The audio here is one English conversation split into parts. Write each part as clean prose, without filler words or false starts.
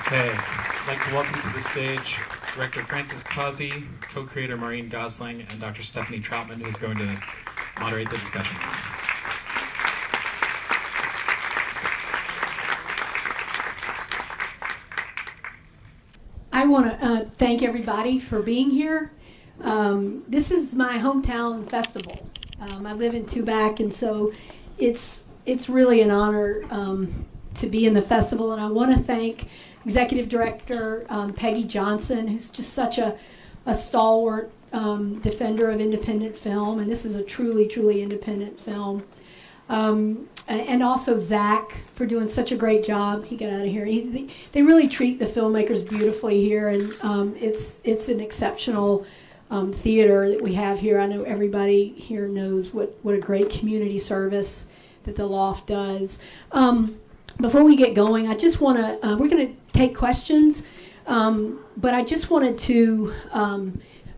Okay, I'd like to welcome to the stage Director Francis Causey, co-creator Maureen Gosling, and Dr. Stephanie Troutman, who's going to moderate the discussion. I want to thank everybody for being here. This is my hometown festival. I live in Tubac, and so it's really an honor to be in the festival. And I want to thank Executive Director Peggy Johnson, who's just such a stalwart defender of independent film, and this is a truly, truly independent film. And also Zach for doing such a great job. He got out of here. They really treat the filmmakers beautifully here, and it's an exceptional theater that we have here. I know everybody here knows what a great community service that the Loft does. Before we get going, I just want to, we're going to take questions, but I just wanted to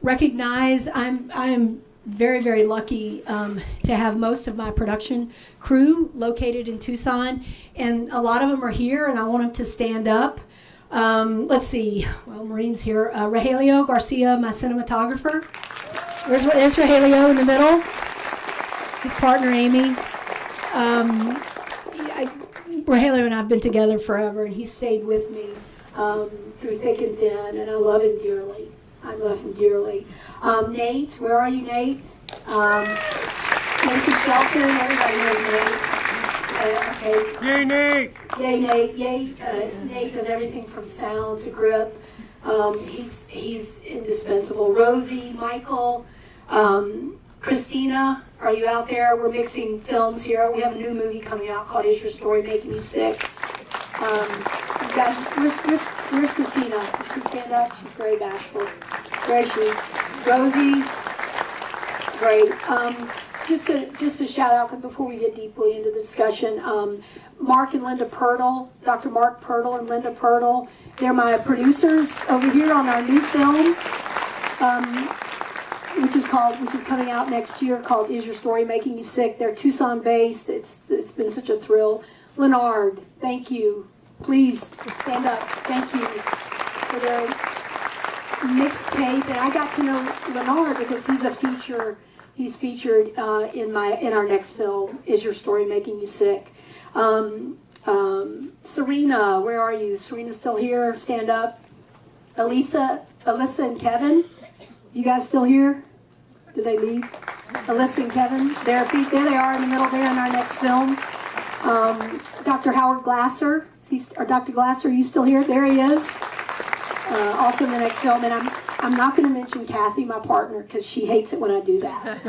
recognize I'm very, very lucky to have most of my production crew located in Tucson, and a lot of them are here, and I want them to stand up. Let's see, well, Maureen's here. Rogelio Garcia, my cinematographer. There's Rogelio in the middle. His partner, Amy. Rogelio and I have been together forever, and he stayed with me through thick and thin, and I love him dearly. Nate, where are you, Nate? Nathan Shelton, everybody knows Nate. Okay. Yay, Nate! Yay, Nate. Yay, Nate does everything from sound to grip. He's indispensable. Rosie, Michael, Christina, are you out there? We're mixing films here. We have a new movie coming out called Is Your Story Making You Sick? You guys, where's Christina? Does she stand up? She's very bashful. There she is. Rosie, great. Just a shout out, because before we get deeply into the discussion, Mark and Linda Pirtle, Dr. Mark Pirtle and Linda Pirtle, they're my producers over here on our new film, which is coming out next year, called Is Your Story Making You Sick? They're Tucson based. It's been such a thrill. Leonard, thank you. Please stand up. Thank you for their mixtape. And I got to know Leonard because he's featured in our next film, Is Your Story Making You Sick? Serena, where are you? Serena's still here. Stand up. Alyssa and Kevin, you guys still here? Did they leave? Alyssa and Kevin, there they are in the middle there in our next film. Dr. Howard Glasser, or Dr. Glasser, are you still here? There he is. Also in the next film, and I'm not going to mention Kathy, my partner, because she hates it when I do that.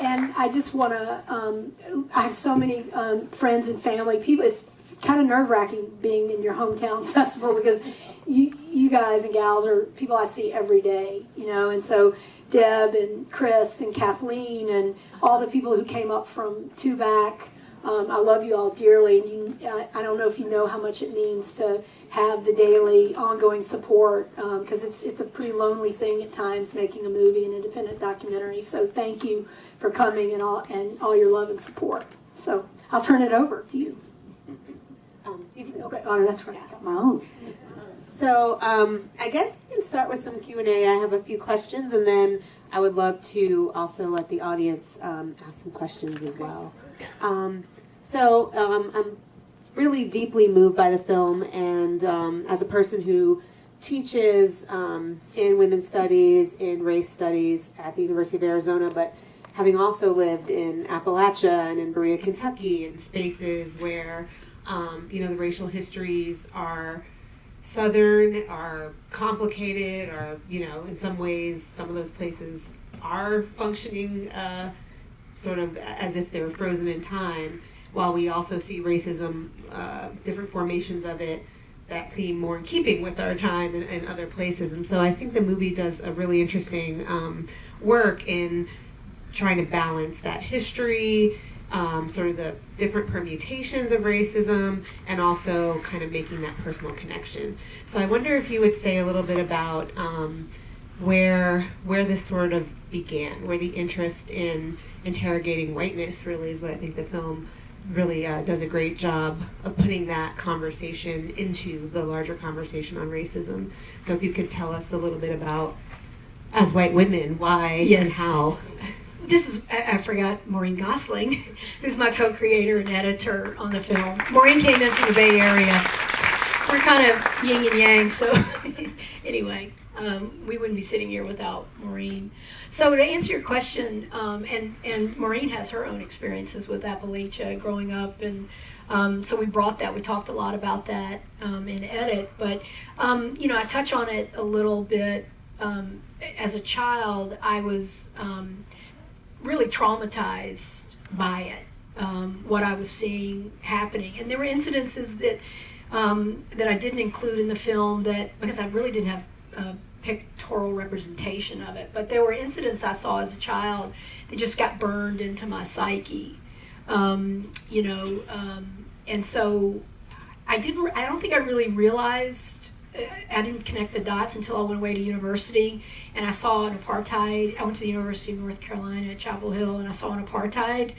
And I just want to, I have so many friends and family, people. It's kind of nerve-wracking being in your hometown festival, because you guys and gals are people I see every day, and so Deb and Chris and Kathleen and all the people who came up from Tubac, I love you all dearly, and I don't know if you know how much it means to have the daily ongoing support, because it's a pretty lonely thing at times making a movie, an independent documentary. So thank you for coming and all your love and support. So I'll turn it over to you. Okay. Oh, that's right. I got my own. So I guess we can start with some Q&A. I have a few questions, and then I would love to also let the audience ask some questions as well. I'm really deeply moved by the film, and as a person who teaches in women's studies, in race studies at the University of Arizona, but having also lived in Appalachia and in Berea, Kentucky, in spaces where the racial histories are Southern, are complicated, or, in some ways, some of those places are functioning sort of as if they were frozen in time, while we also see racism, different formations of it that seem more in keeping with our time and other places. And so I think the movie does a really interesting work in trying to balance that history, sort of the different permutations of racism, and also kind of making that personal connection. So I wonder if you would say a little bit about where this sort of began, where the interest in interrogating whiteness really is what I think the film really does a great job of putting that conversation into the larger conversation on racism. So if you could tell us a little bit about, as white women, why and how. I forgot Maureen Gosling, who's my co-creator and editor on the film. Maureen came in from the Bay Area. We're kind of yin and yang, so anyway, we wouldn't be sitting here without Maureen. So to answer your question, and Maureen has her own experiences with Appalachia growing up, and so we brought that. We talked a lot about that in edit, but I touch on it a little bit. As a child, I was really traumatized by it, what I was seeing happening, and there were incidences that I didn't include in the film because I really didn't have pictorial representation of it. But there were incidents I saw as a child that just got burned into my psyche, and so I don't think I really realized. I didn't connect the dots until I went away to university, and I saw an apartheid. I went to the University of North Carolina at Chapel Hill, and I saw an apartheid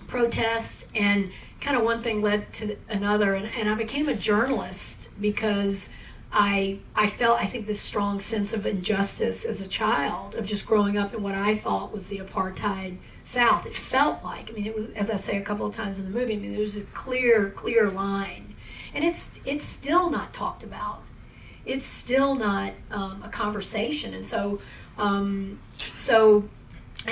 protest, and kind of one thing led to another, and I became a journalist because I felt, I think, this strong sense of injustice as a child, of just growing up in what I thought was the apartheid South. It felt like, it was, as I say a couple of times in the movie, there was a clear line. And it's still not talked about. It's still not a conversation. And so I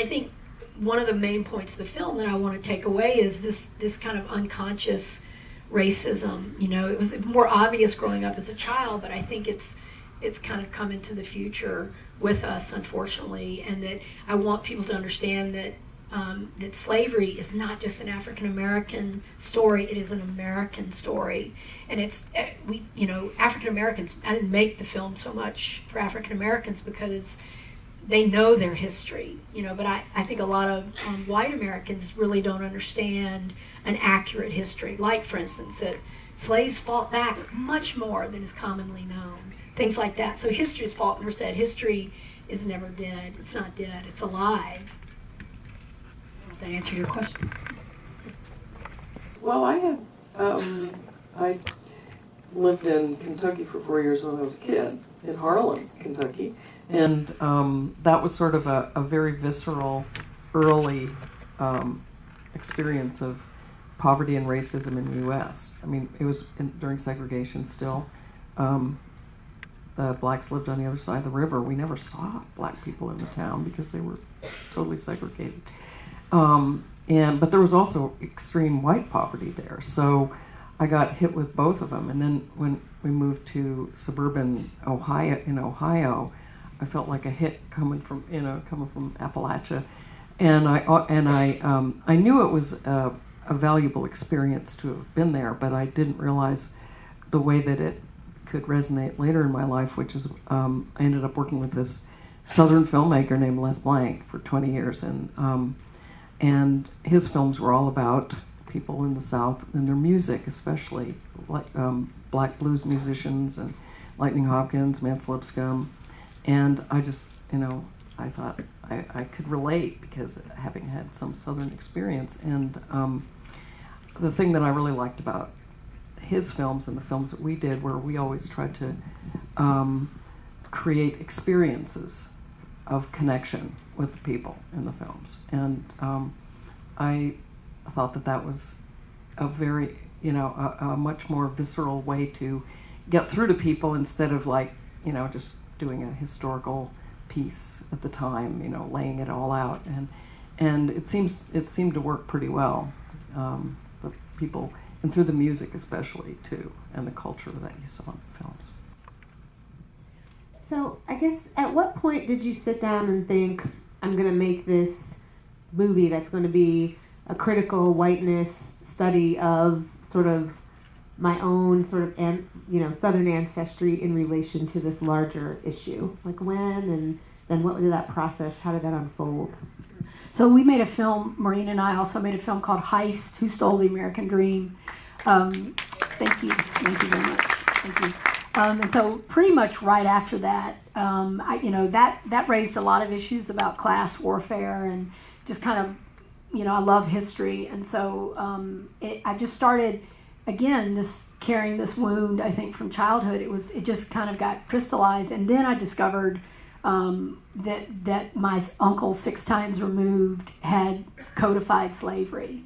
think one of the main points of the film that I want to take away is this kind of unconscious racism. It was more obvious growing up as a child, but I think it's kind of come into the future with us, unfortunately, and that I want people to understand that that slavery is not just an African American story; it is an American story, and it's African Americans. I didn't make the film so much for African Americans because they know their history, But I think a lot of white Americans really don't understand an accurate history. Like, for instance, that slaves fought back much more than is commonly known. Things like that. So history is fought. Never said history is never dead. It's not dead. It's alive. That answer your question? Well, I lived in Kentucky for 4 years when I was a kid, in Harlan, Kentucky, and that was sort of a very visceral, early experience of poverty and racism in the U.S. It was during segregation still. The blacks lived on the other side of the river. We never saw black people in the town because they were totally segregated. But there was also extreme white poverty there. So I got hit with both of them. And then when we moved to suburban Ohio, I felt like a hit coming from Appalachia. And I knew it was a valuable experience to have been there, but I didn't realize the way that it could resonate later in my life, which is I ended up working with this Southern filmmaker named Les Blank for 20 years, and his films were all about people in the South and their music, especially like black blues musicians and Lightning Hopkins, Mance Lipscomb, and I just, I thought I could relate because having had some Southern experience, and the thing that I really liked about his films and the films that we did were we always tried to create experiences of connection with the people in the films, and I thought that was a very, a much more visceral way to get through to people instead of just doing a historical piece at the time, laying it all out, and it seemed to work pretty well. The people, and through the music especially too, and the culture that you saw in the films. So I guess at what point did you sit down and think, I'm going to make this movie that's going to be a critical whiteness study of sort of my own sort of Southern ancestry in relation to this larger issue? Like when, and then what was that process? How did that unfold? So we made a film, Maureen and I also made a film called Heist, Who Stole the American Dream. Thank you very much. Thank you. And so pretty much right after that, that raised a lot of issues about class warfare and just kind of, I love history, and so I just started again carrying this wound. I think from childhood, it just kind of got crystallized, and then I discovered that my uncle 6 times removed had codified slavery,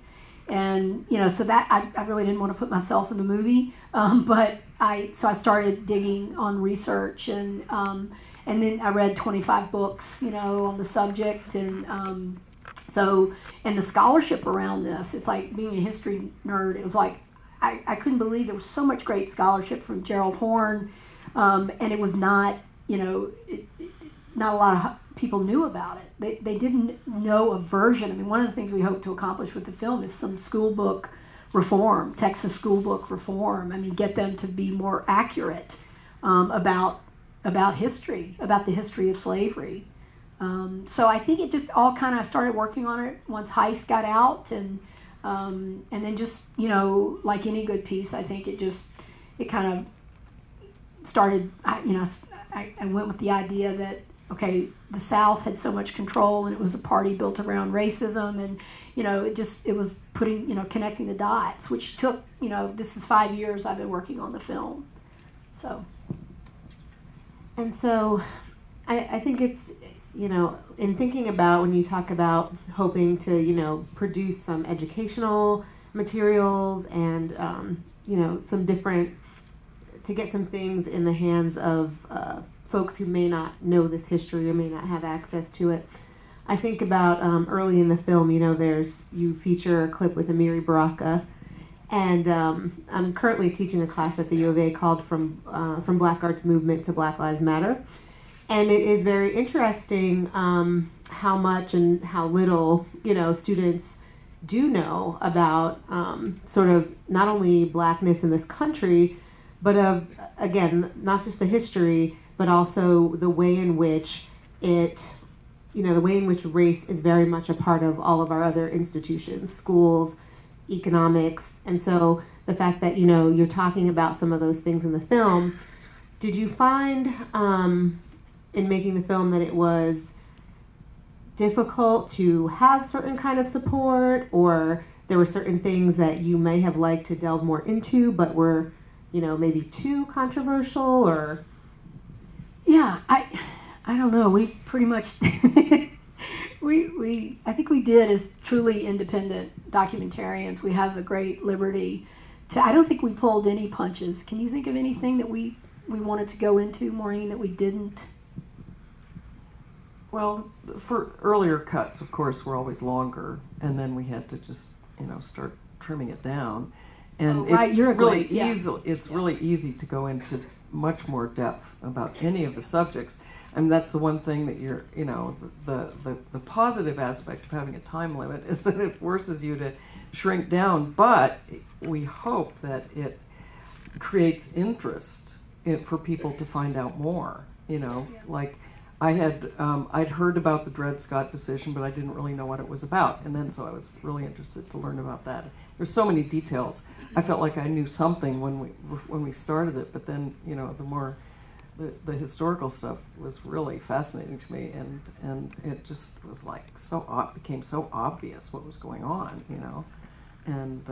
and so that I really didn't want to put myself in the movie, but I started digging on research, and then I read 25 books on the subject, and the scholarship around this, it's like being a history nerd, it was like I couldn't believe there was so much great scholarship from Gerald Horne, and it was not not a lot of people knew about it. They didn't know a version. I mean, one of the things we hope to accomplish with the film is some school book reform, Texas school book reform. I mean, get them to be more accurate about history, about the history of slavery. So I think it just all kind of started working on it once Heist got out, and then just like any good piece, I think it kind of started. I went with the idea that okay, the South had so much control, and it was a party built around racism, and it was putting connecting the dots, which took this is 5 years I've been working on the film, so. And so I think it's, in thinking about when you talk about hoping to, produce some educational materials and, some different, to get some things in the hands of folks who may not know this history or may not have access to it. I think about early in the film, you feature a clip with Amiri Baraka, and I'm currently teaching a class at the U of A called From Black Arts Movement to Black Lives Matter. And it is very interesting how much and how little, students do know about sort of not only blackness in this country, but of, again, not just the history, but also the way in which the way in which race is very much a part of all of our other institutions, schools, economics. And so the fact that, you're talking about some of those things in the film, did you find in making the film that it was difficult to have certain kind of support, or there were certain things that you may have liked to delve more into but were, maybe too controversial, or? Yeah, I don't know. We pretty much I think we did as truly independent documentarians. We have the great liberty to. I don't think we pulled any punches. Can you think of anything that we wanted to go into, Maureen, that we didn't? Well, for earlier cuts, of course, were always longer, and then we had to just start trimming it down. And right, it's you're really great, yeah. easy. It's really easy to go into much more depth about any of the subjects. And that's the one thing that you're, the positive aspect of having a time limit is that it forces you to shrink down. But we hope that it creates interest for people to find out more. Like I'd heard about the Dred Scott decision, but I didn't really know what it was about. And then so I was really interested to learn about that. There's so many details. I felt like I knew something when we started it, but then the more the historical stuff was really fascinating to me, and it just was like became so obvious what was going on, and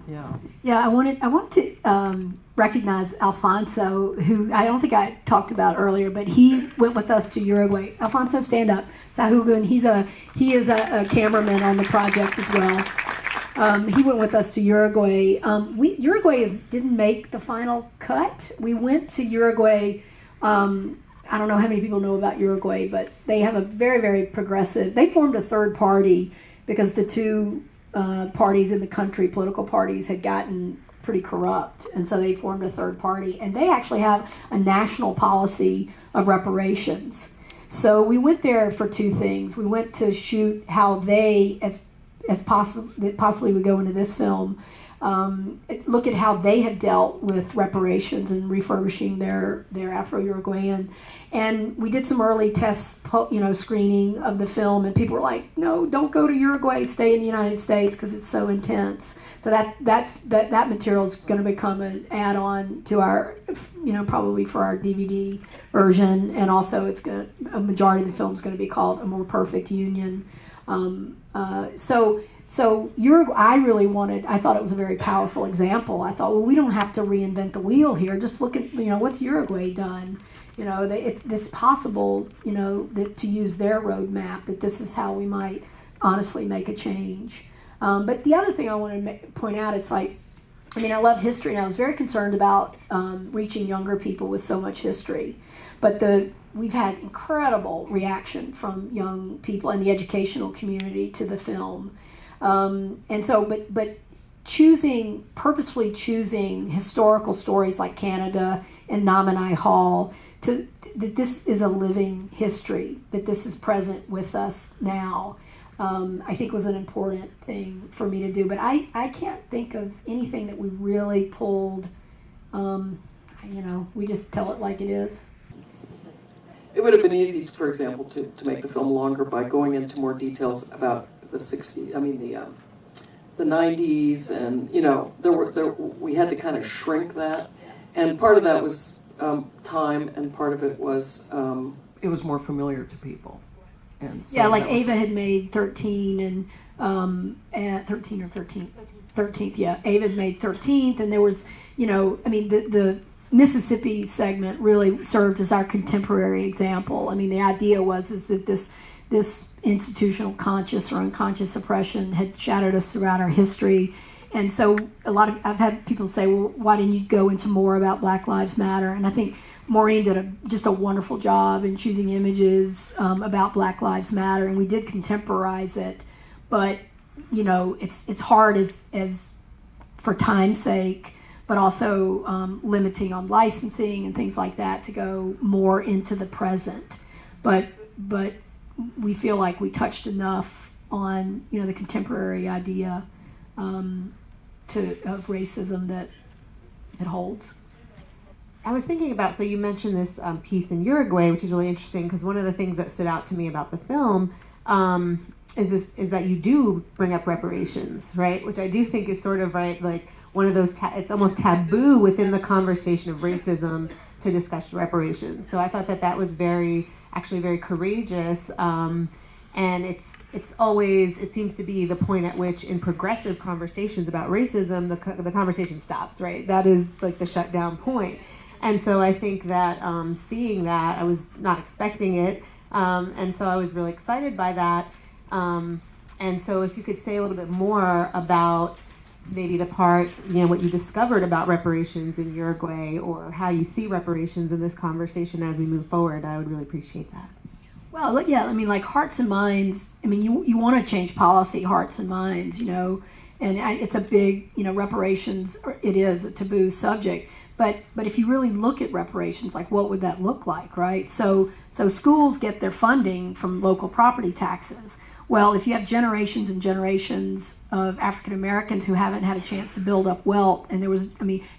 yeah. Yeah, I wanted to recognize Alfonso, who I don't think I talked about earlier, but he went with us to Uruguay. Alfonso, stand up. Sahugun, he is a cameraman on the project as well. He went with us to Uruguay. Uruguay didn't make the final cut. We went to Uruguay. I don't know how many people know about Uruguay, but they have a very, very progressive. They formed a third party because the two parties in the country, political parties, had gotten pretty corrupt, and so they formed a third party. And they actually have a national policy of reparations. So we went there for two things. We went to shoot how they, as possibly would go into this film, look at how they have dealt with reparations and refurbishing their Afro-Uruguayan. And we did some early test, screening of the film, and people were like, "No, don't go to Uruguay. Stay in the United States because it's so intense." So that material is going to become an add-on to our, probably for our DVD version, and also a majority of the film is going to be called A More Perfect Union. So Uruguay, I thought it was a very powerful example. I thought, well, we don't have to reinvent the wheel here. Just look at, what's Uruguay done? It's possible, to use their roadmap, that this is how we might honestly make a change. But the other thing I want to point out, it's like, I love history, and I was very concerned about reaching younger people with so much history. But we've had incredible reaction from young people in the educational community to the film. But purposefully choosing historical stories like Canada and Nominee Hall, that this is a living history, that this is present with us now, I think was an important thing for me to do. But I can't think of anything that we really pulled, we just tell it like it is. It would have been easy, for example, to make the film longer by going into more details about the 60s, the 90s, and, we had to kind of shrink that. And part of that was time, and part of it was it was more familiar to people. And so like Ava had made 13 and 13 or 13th, yeah. Ava had made 13th, and there was, the Mississippi segment really served as our contemporary example. The idea was that this institutional conscious or unconscious oppression had shadowed us throughout our history. And so I've had people say, well, why didn't you go into more about Black Lives Matter? And I think Maureen did just a wonderful job in choosing images about Black Lives Matter, and we did contemporize it. But, it's hard as for time's sake, but also limiting on licensing and things like that to go more into the present. But we feel like we touched enough on, the contemporary idea of racism that it holds. I was thinking about, so you mentioned this piece in Uruguay, which is really interesting, because one of the things that stood out to me about the film is that you do bring up reparations, right? Which I do think is sort of, right, like one of those, it's almost taboo within the conversation of racism to discuss reparations. So I thought that was actually very courageous, and it seems to be the point at which in progressive conversations about racism, the conversation stops, right? That is like the shutdown point. And so I think that seeing that, I was not expecting it, and so I was really excited by that. And so if you could say a little bit more about maybe the part, what you discovered about reparations in Uruguay, or how you see reparations in this conversation as we move forward, I would really appreciate that. Well, yeah, like hearts and minds, you want to change policy, hearts and minds, and it's a big, reparations, it is a taboo subject. But if you really look at reparations, like what would that look like, right? So schools get their funding from local property taxes. Well, if you have generations and generations of African Americans who haven't had a chance to build up wealth, and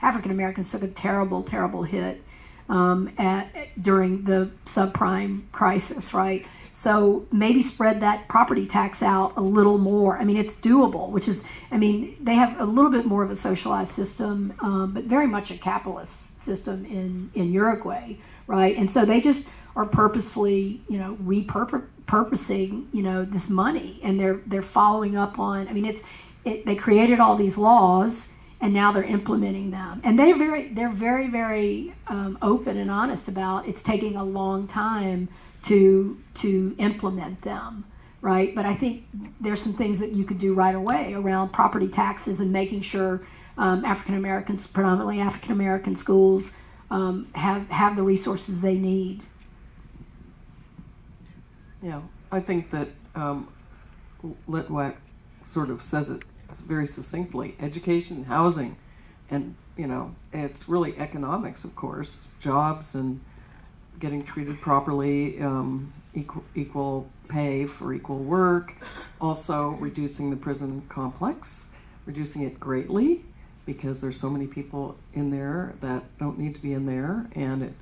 African Americans took a terrible, terrible hit during the subprime crisis, right? So maybe spread that property tax out a little more. It's doable, which is, they have a little bit more of a socialized system, but very much a capitalist system in Uruguay, right? And so they just are purposefully, repurposing, this money, and they're following up on. They created all these laws, and now they're implementing them, and they're very, very open and honest about it's taking a long time to implement them, right? But I think there's some things that you could do right away around property taxes and making sure African Americans, predominantly African American schools, have the resources they need. Yeah, I think that Litwack sort of says it very succinctly: education, housing, and it's really economics, of course, jobs and getting treated properly, equal pay for equal work, also reducing the prison complex, reducing it greatly, because there's so many people in there that don't need to be in there, and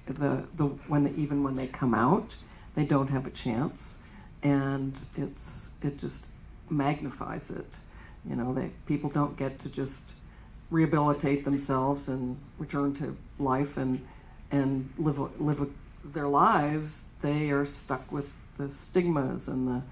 even when they come out, they don't have a chance, and it just magnifies it. People don't get to just rehabilitate themselves and return to life and live their lives. They are stuck with the stigmas and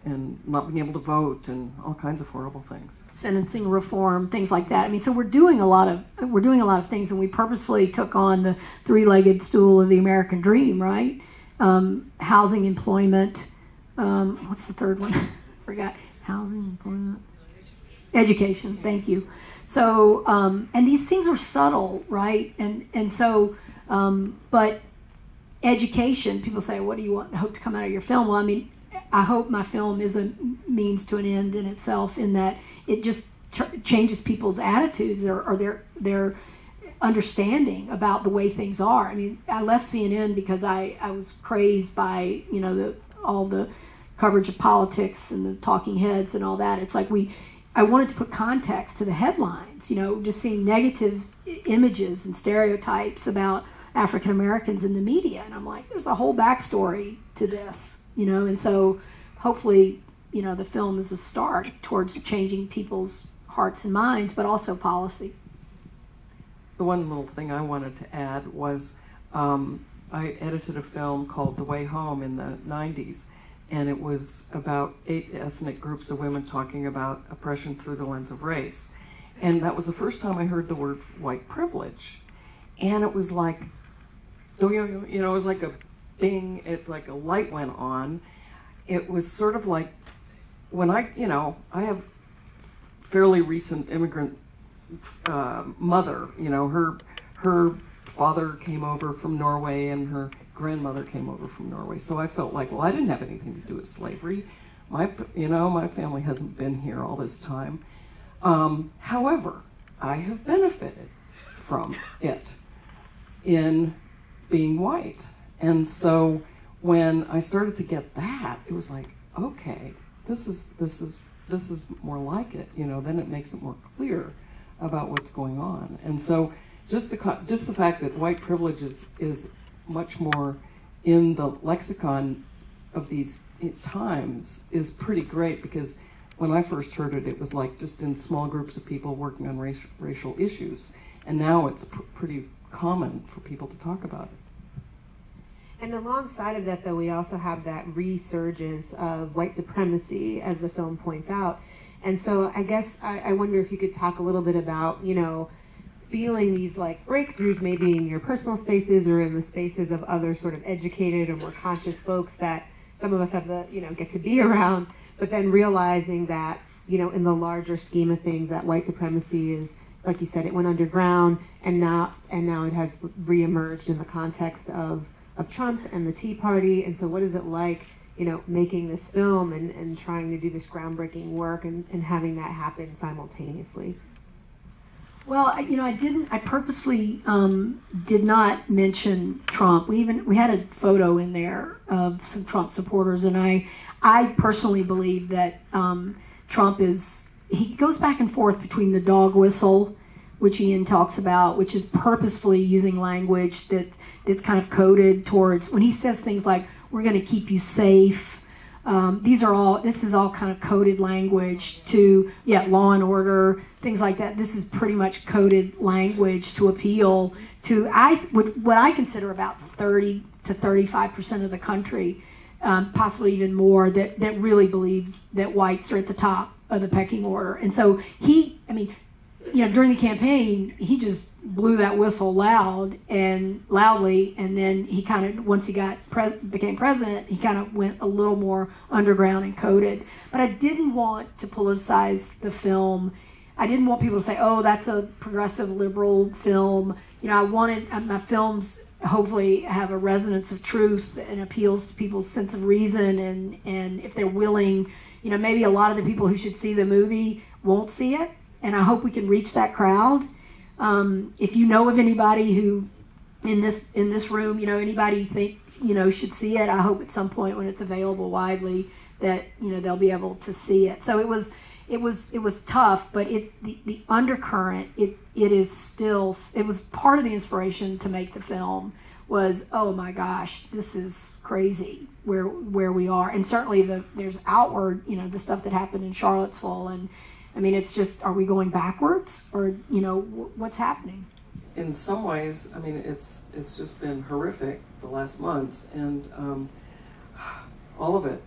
and not being able to vote and all kinds of horrible things. Sentencing reform, things like that. I mean, so we're doing a lot of things, and we purposefully took on the three-legged stool of the American dream, right? Housing, employment. What's the third one? Forgot. Housing, employment, education. Thank you. So, and these things are subtle, right? And so, but education. People say, "What do you hope to come out of your film?" Well, I mean, I hope my film is a means to an end in itself, in that it just changes people's attitudes or their understanding about the way things are. I mean, I left CNN because I was crazed by, you know, all the coverage of politics and the talking heads and all that. It's like I wanted to put context to the headlines, you know, just seeing negative images and stereotypes about African Americans in the media. And I'm like, there's a whole backstory to this, you know, and so hopefully, you know, the film is a start towards changing people's hearts and minds, but also policy. The one little thing I wanted to add was I edited a film called The Way Home in the 90s, and it was about 8 ethnic groups of women talking about oppression through the lens of race. And that was the first time I heard the word white privilege. And it was like, you know, it was like a bing, it's like a light went on. It was sort of like when I have fairly recent immigrant mother, you know, her father came over from Norway and her grandmother came over from Norway. So I felt like, well, I didn't have anything to do with slavery. My family hasn't been here all this time. However, I have benefited from it in being white. And so when I started to get that, it was like, okay, this is more like it, you know, then it makes it more clear about what's going on. And so just the fact that white privilege is much more in the lexicon of these times is pretty great, because when I first heard it, it was like just in small groups of people working on racial issues. And now it's pretty common for people to talk about it. And alongside of that, though, we also have that resurgence of white supremacy, as the film points out. And so I guess I wonder if you could talk a little bit about, you know, feeling these like breakthroughs maybe in your personal spaces or in the spaces of other sort of educated or more conscious folks that some of us have the, you know, get to be around, but then realizing that, you know, in the larger scheme of things, that white supremacy is, like you said, it went underground and now it has reemerged in the context of Trump and the Tea Party. And so what is it like, you know, making this film and trying to do this groundbreaking work and having that happen simultaneously? Well, I purposely did not mention Trump. We had a photo in there of some Trump supporters, and I personally believe that Trump he goes back and forth between the dog whistle, which Ian talks about, which is purposefully using language that's kind of coded towards, when he says things like, we're going to keep you safe. This is all kind of coded language to, law and order, things like that. This is pretty much coded language to appeal to what I consider about 30 to 35% of the country, possibly even more, that really believe that whites are at the top of the pecking order. And so during the campaign, he just blew that whistle loudly, and then he kind of, once he became president, he kind of went a little more underground and coded. But I didn't want to politicize the film. I didn't want people to say, oh, that's a progressive liberal film. You know, I wanted my films hopefully have a resonance of truth and appeals to people's sense of reason, and if they're willing, you know, maybe a lot of the people who should see the movie won't see it, and I hope we can reach that crowd. If you know of anybody who in this room, you know, anybody you think, you know, should see it, I hope at some point when it's available widely that, you know, they'll be able to see it. So it was tough, but the undercurrent, it was part of the inspiration to make the film was, oh my gosh, this is crazy where we are. And certainly there's outward, you know, the stuff that happened in Charlottesville, and I mean, it's just, are we going backwards, or, you know, what's happening? In some ways, I mean, it's just been horrific the last months, and all of it.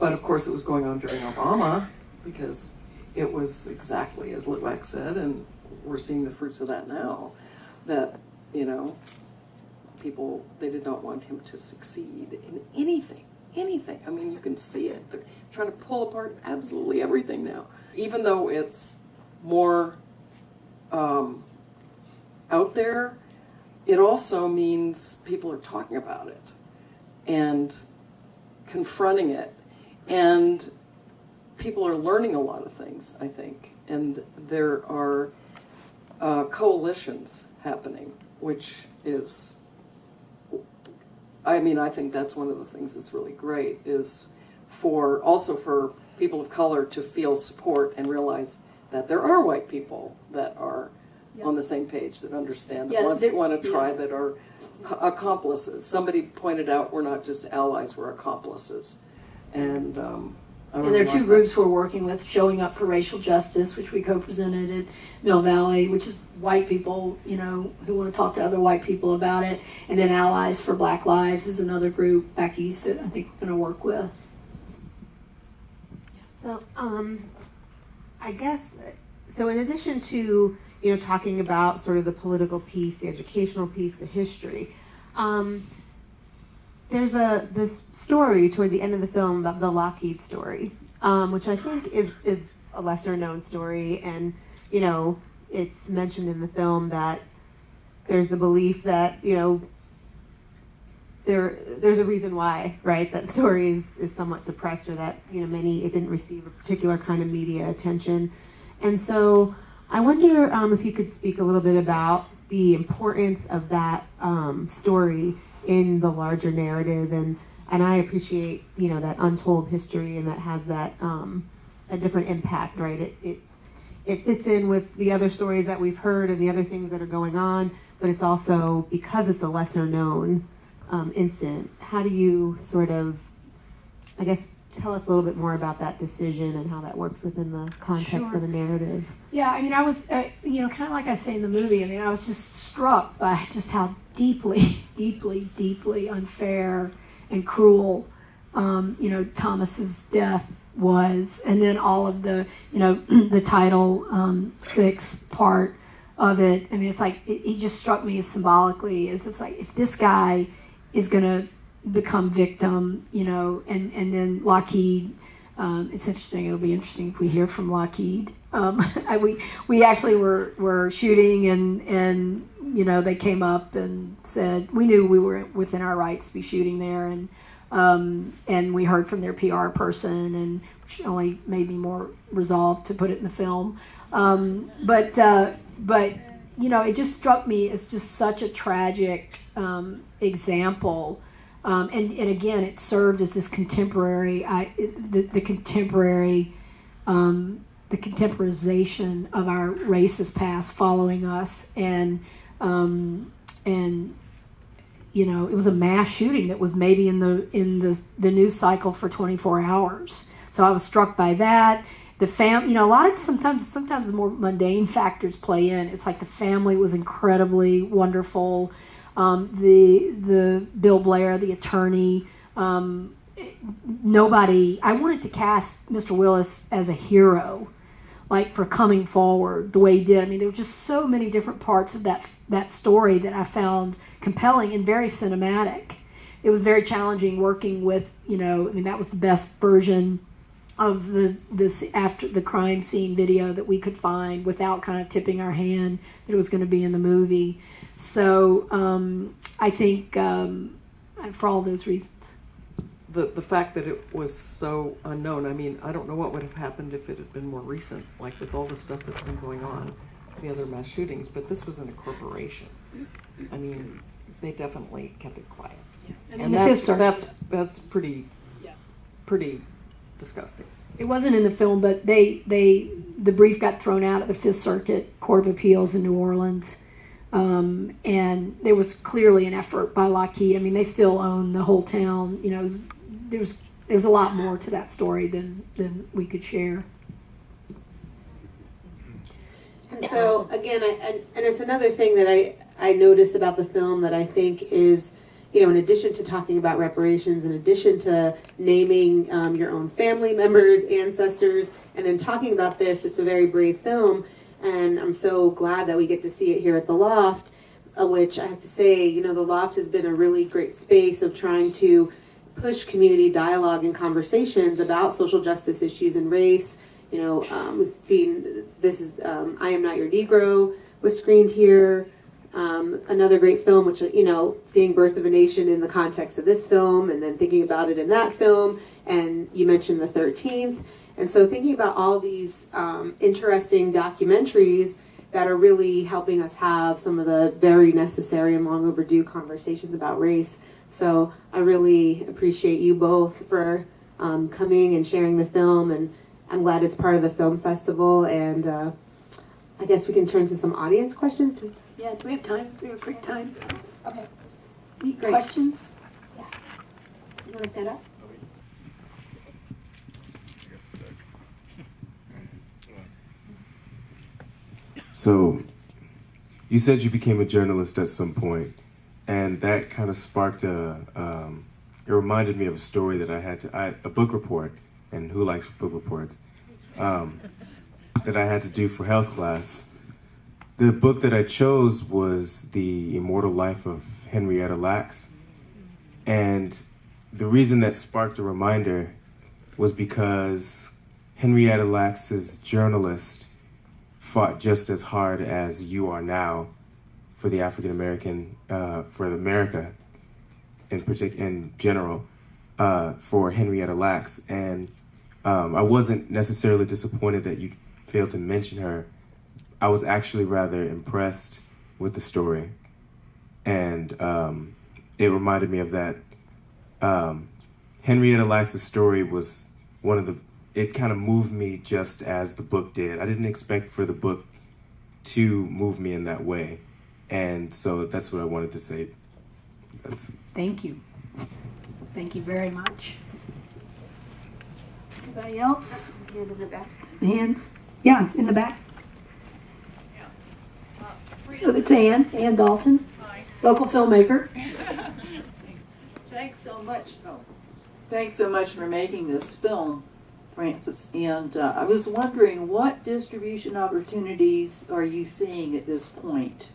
But of course, it was going on during Obama because it was exactly as Litwack said, and we're seeing the fruits of that now. That, you know, people, they did not want him to succeed in anything. I mean, you can see it. They're trying to pull apart absolutely everything now. Even though it's more out there, it also means people are talking about it and confronting it. And people are learning a lot of things, I think. And there are coalitions happening, which is, I mean, I think that's one of the things that's really great, is also for people of color to feel support and realize that there are white people that are on the same page, that understand, that want to try, that are accomplices. Somebody pointed out we're not just allies, we're accomplices. And and there are two groups we're working with, Showing Up for Racial Justice, which we co-presented at Mill Valley, which is white people, you know, who want to talk to other white people about it. And then Allies for Black Lives is another group back east that I think we're going to work with. So, I guess, so in addition to, you know, talking about sort of the political piece, the educational piece, the history, there's this story toward the end of the film about the Lockheed story, which I think is a lesser known story, and you know, it's mentioned in the film that there's the belief that, you know, there's a reason why, right, that story is somewhat suppressed, or that, you know, it didn't receive a particular kind of media attention. And so I wonder if you could speak a little bit about the importance of that story in the larger narrative, and I appreciate, you know, that untold history, and that has that a different impact, right? It fits in with the other stories that we've heard and the other things that are going on, but it's also, because it's a lesser known incident. How do you sort of, I guess, tell us a little bit more about that decision and how that works within the context of the narrative? Yeah, I mean, I was, you know, kind of like I say in the movie, I mean, I was just struck by just how deeply, deeply, deeply unfair and cruel, you know, Thomas's death was. And then all of the, you know, the Title VI part of it. I mean, it's like, it just struck me as symbolically, as it's like, if this guy is going to become victim, you know, and then Lockheed, it's interesting, it'll be interesting if we hear from Lockheed. We actually were shooting, and you know, they came up and said, we knew we were within our rights to be shooting there, and we heard from their PR person, and which only made me more resolved to put it in the film. But you know, it just struck me as just such a tragic example. And again, it served as this contemporary, the contemporization of our racist past following us, and you know, it was a mass shooting that was maybe in the news cycle for 24 hours. So I was struck by that. The you know, a lot of sometimes the more mundane factors play in. It's like the family was incredibly wonderful. The Bill Blair, the attorney, nobody, I wanted to cast Mr. Willis as a hero, like for coming forward the way he did. I mean, there were just so many different parts of that story that I found compelling and very cinematic. It was very challenging working with, you know, I mean, that was the best version of this after the crime scene video that we could find without kind of tipping our hand that it was going to be in the movie. So I think for all those reasons. The fact that it was so unknown, I mean, I don't know what would have happened if it had been more recent, like with all the stuff that's been going on, the other mass shootings, but this was in a corporation. I mean, they definitely kept it quiet. Yeah. And that's pretty disgusting. It wasn't in the film, but the brief got thrown out at the Fifth Circuit Court of Appeals in New Orleans. And there was clearly an effort by Lockheed. I mean, they still own the whole town. You know, there's a lot more to that story than we could share. And so again, and it's another thing that I noticed about the film that I think is in addition to talking about reparations, in addition to naming your own family members, ancestors, and then talking about this, it's a very brave film, and I'm so glad that we get to see it here at the Loft, which I have to say, the Loft has been a really great space of trying to push community dialogue and conversations about social justice issues and race. We've seen this is I Am Not Your Negro was screened here. Another great film, which, seeing Birth of a Nation in the context of this film and then thinking about it in that film. And you mentioned the 13th. And so thinking about all these interesting documentaries that are really helping us have some of the very necessary and long overdue conversations about race. So I really appreciate you both for coming and sharing the film. And I'm glad it's part of the film festival. And I guess we can turn to some audience questions. Yeah, do we have time? Do we have a quick time? Okay. Any Great. questions? Yeah. You want to stand up? So, you said you became a journalist at some point, and that kind of sparked it reminded me of a story that I had a book report, and who likes book reports, that I had to do for health class. The book that I chose was The Immortal Life of Henrietta Lacks, and the reason that sparked a reminder was because Henrietta Lacks' journalist fought just as hard as you are now for the African American, for America in general, for Henrietta Lacks. And I wasn't necessarily disappointed that you failed to mention her. I was actually rather impressed with the story. And it reminded me of that. Henrietta Lacks' story was it kind of moved me just as the book did. I didn't expect for the book to move me in that way. And so that's what I wanted to say. Thank you. Thank you very much. Anybody else? Hand in the back. Hands? Yeah, in the back. Oh, it's Ann Dalton, local filmmaker. Thanks so much. Thanks so much for making this film, Francis. And I was wondering, what distribution opportunities are you seeing at this point?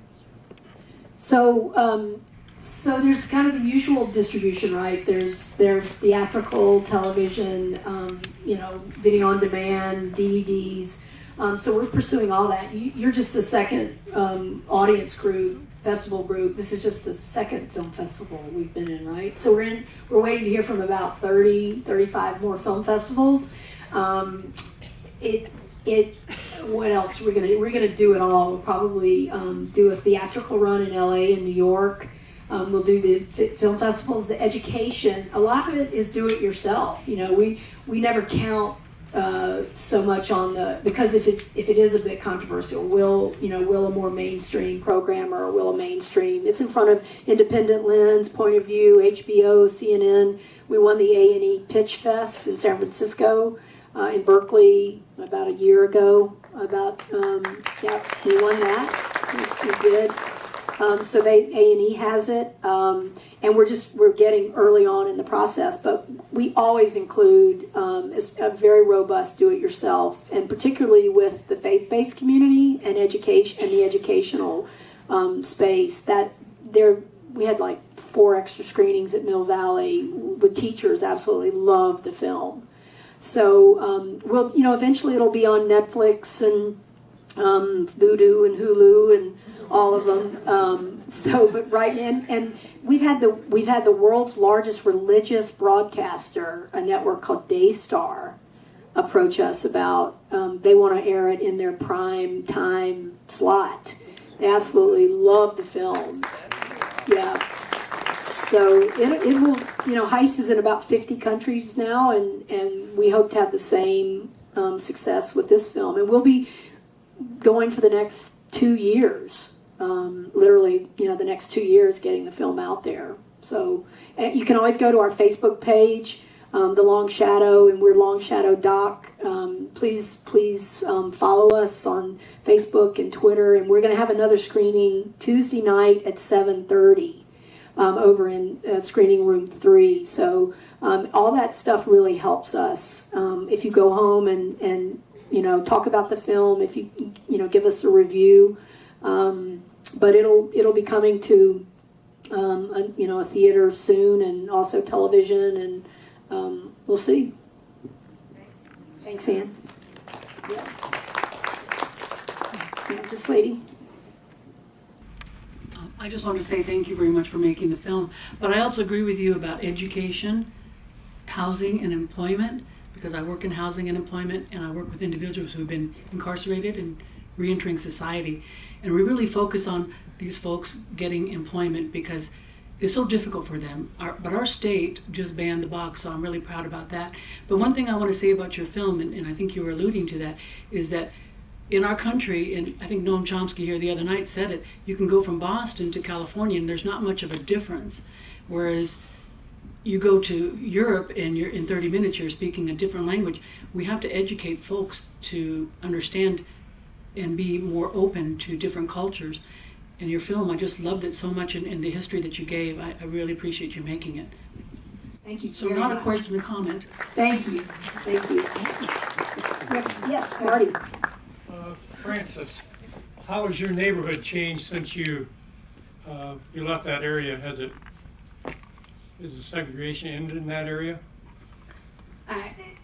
So there's kind of the usual distribution, right? There's theatrical, television, video on demand, DVDs. So we're pursuing all that. You're just the second audience group, festival group. This is just the second film festival we've been in, right? So we're waiting to hear from about 30, 35 more film festivals. What else? We're gonna do it all. We'll probably do a theatrical run in LA and New York. We'll do the film festivals, the education. A lot of it is do it yourself. We never count so much on because if it is a bit controversial, will a more mainstream programmer, or will a mainstream? It's in front of Independent Lens, Point of View, HBO, CNN. We won the A&E Pitch Fest in San Francisco, in Berkeley about a year ago. We won that. We did. So A&E has it, and we're getting early on in the process, but we always include a very robust do-it-yourself, and particularly with the faith-based community and education and the educational space. We had like 4 extra screenings at Mill Valley with teachers absolutely loved the film. So eventually it'll be on Netflix and Vudu and Hulu and all of them. But right and we've had the world's largest religious broadcaster, a network called Daystar, approach us about they want to air it in their prime time slot. They absolutely love the film. Yeah. So it will, Heist is in about 50 countries now, and we hope to have the same success with this film. And we'll be going for the next 2 years, literally, the next 2 years getting the film out there. So you can always go to our Facebook page, The Long Shadow, and we're Long Shadow Doc. Please follow us on Facebook and Twitter, and we're going to have another screening Tuesday night at 7:30. over in screening room 3. So all that stuff really helps us. If you go home and talk about the film, if you give us a review, but it'll be coming to a theater soon, and also television, and we'll see. Thanks, Ann. Yeah, this lady. I just want to say thank you very much for making the film. But I also agree with you about education, housing, and employment, because I work in housing and employment, and I work with individuals who have been incarcerated and reentering society. And we really focus on these folks getting employment because it's so difficult for them. But our state just banned the box, so I'm really proud about that. But one thing I want to say about your film, and I think you were alluding to that, is that in our country, and I think Noam Chomsky here the other night said it, you can go from Boston to California and there's not much of a difference. Whereas you go to Europe and you're in 30 minutes you're speaking a different language. We have to educate folks to understand and be more open to different cultures. And your film, I just loved it so much, in the history that you gave. I really appreciate you making it. Thank you. So not a question, a comment. Thank you. Thank you. Yes, Marty. Francis, how has your neighborhood changed since you left that area? Has the segregation ended in that area?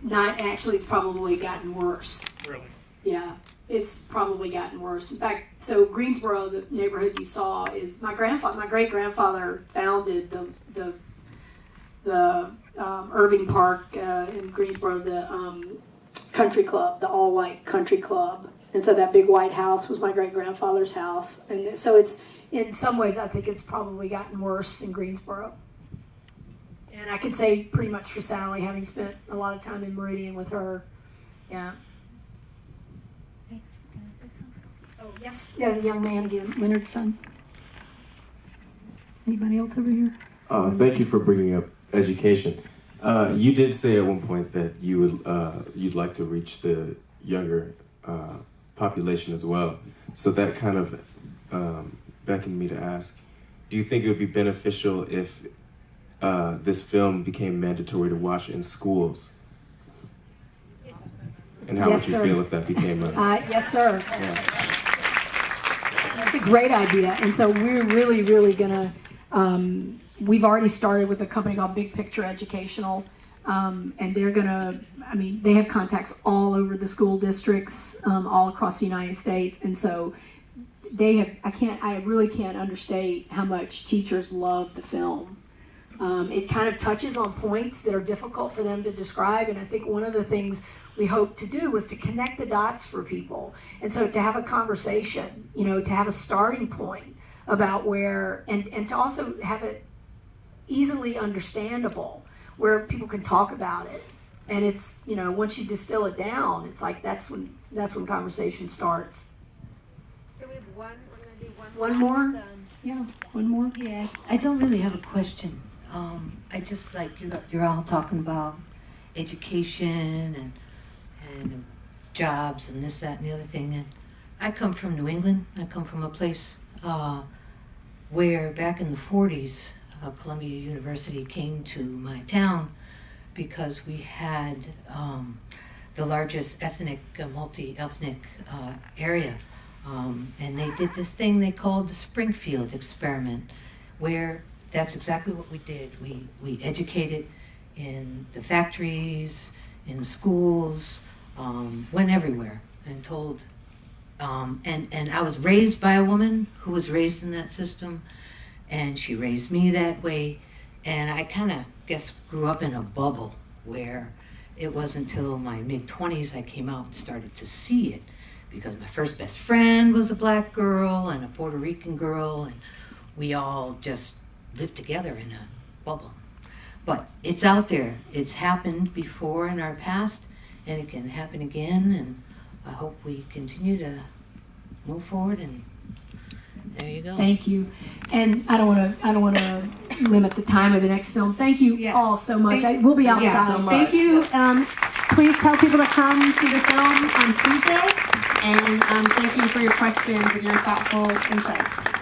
Not actually, it's probably gotten worse. Really? Yeah, it's probably gotten worse. In fact, so Greensboro, the neighborhood you saw, is my great grandfather founded the Irving Park in Greensboro, the country club, the all white country club. And so that big white house was my great grandfather's house. And so it's, in some ways, I think it's probably gotten worse in Greensboro. And I can say pretty much for Sally, having spent a lot of time in Meridian with her. Yeah. Oh, yes. Yeah, the young man again, Leonard's son. Anybody else over here? Thank you for bringing up education. You did say at one point that you'd like to reach the younger population as well. So that kind of beckoned me to ask, do you think it would be beneficial if this film became mandatory to watch in schools? And how would you feel if that became yes, sir. Yeah. That's a great idea. And so we're really going to, we've already started with a company called Big Picture Educational. And they're going to, they have contacts all over the school districts, all across the United States. And so they have, I really can't understate how much teachers love the film. It kind of touches on points that are difficult for them to describe. And I think one of the things we hope to do was to connect the dots for people. And so to have a conversation, to have a starting point about where, and to also have it easily understandable, where people can talk about it. And it's, once you distill it down, it's like that's when conversation starts. So we have we're gonna do one more? Yeah, one more. Yeah, I don't really have a question. I just like you're all talking about education and jobs and this, that, and the other thing. And I come from New England. I come from a place where back in the 40s, Columbia University came to my town because we had the largest multi-ethnic area. And they did this thing they called the Springfield Experiment, where that's exactly what we did. We educated in the factories, in the schools, went everywhere and told. And I was raised by a woman who was raised in that system, and she raised me that way. And I kind of grew up in a bubble where it wasn't until my mid-20s I came out and started to see it, because my first best friend was a black girl and a Puerto Rican girl, and we all just lived together in a bubble. But it's out there. It's happened before in our past, and it can happen again, and I hope we continue to move forward, and there you go. Thank you. And I don't want to limit the time of the next film. Thank you all so much. We'll be outside. Yeah, so much. Thank you. Please tell people to come see the film on Tuesday. And thank you for your questions and your thoughtful insights.